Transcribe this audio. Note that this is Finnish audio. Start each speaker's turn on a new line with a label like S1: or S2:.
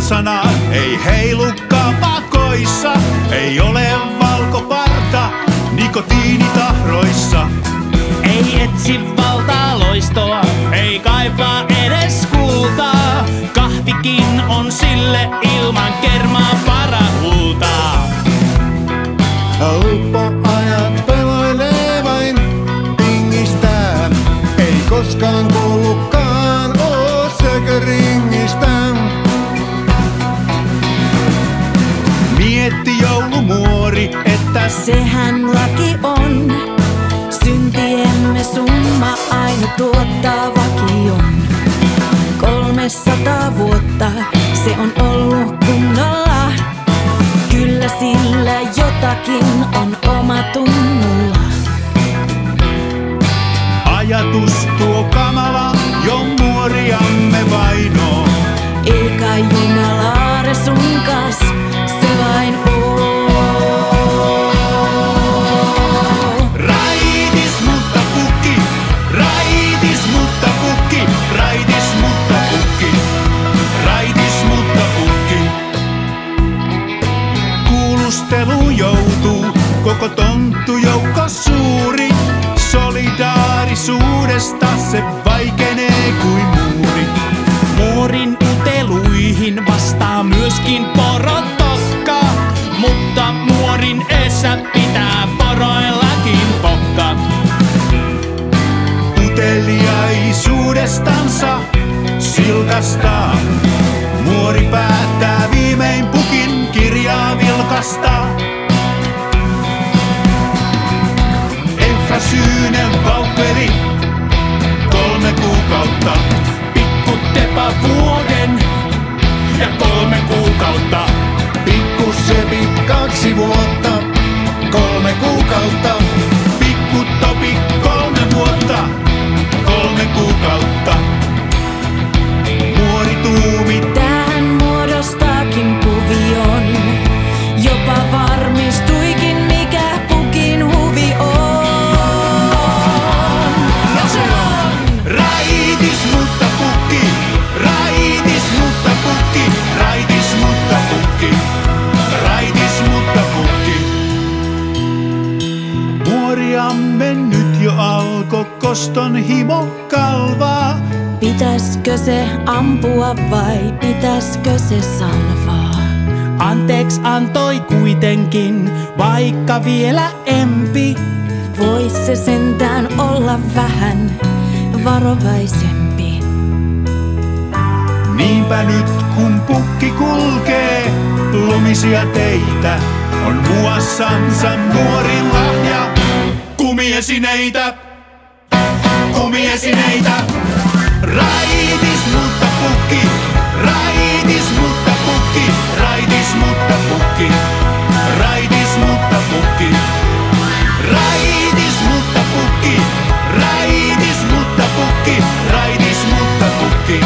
S1: kansana, ei heilukaan pakoissa, ei ole valkoparta nikotiinitahroissa.
S2: Ei etsi valtaa loistoa, ei kaipaa edes kultaa. Kahvikin on sille ilman kermaa parahultaa.
S3: Helppoajat peloilee vain pingistään. Ei koskaan kuullutkaan oo sököringistä.
S1: Mietti joulumuori, että
S4: sehän laki on. Syntiemme summa aina tuottaa vakion. 300 vuotta se on ollut kunnolla. Kyllä sillä jotakin on omatunnolla.
S1: ajatus tuo kamala jo muoriamme vainoo.
S4: Ei kai Jumalaare sunkas se vain oo.
S1: Raitis mutta pukki, raitis mutta pukki, raitis mutta pukki, raitis mutta pukki. Kuulusteluun joutuu koko tonttujoukko suuri. Solidaarisuudesta se vaikenee kuin muuri.
S2: Muorin uteluihin vastaa myöskin porotokka, mutta muorin eessä pitää poroillakin pokka.
S1: Uteliaisuudestansa silkastaa. Muori päättää viimein pukin kirjaa vilkastaa. Efrasyynen vauhveli 3 kuukautta.
S2: Pikku Tepa vuoden ja 3 kuukautta.
S3: Pikku Sepi 2 vuotta, 3 kuukautta.
S1: Pikku Topi 3 vuotta, 3 kuukautta. Muori tuumi
S4: Tähän muodostaakin kuvion. Jopa varmistuikin mikä pukin huvi on. Ja se on
S1: raitis mutta pukki, raitis mutta pukki, raitis mutta pukki, raitis mutta pukki. Muoriamme nyt jo alko koston himo kalvaa.
S4: pitäskö se ampua vai pitäskö se salvaa?
S2: Anteeksi antoi kuitenkin, vaikka vielä empi.
S4: Vois se sentään olla vähän varovaisempi.
S1: Niinpä nyt kun pukki kulkee lumisia teitä, on muassansa nuorin lahja kumiesineitä, kumiesineitä. Raitis mutta pukki, raitis mutta pukki, raitis mutta pukki, raitis mutta pukki, raitis mutta pukki, raitis mutta pukki, raitis mutta pukki.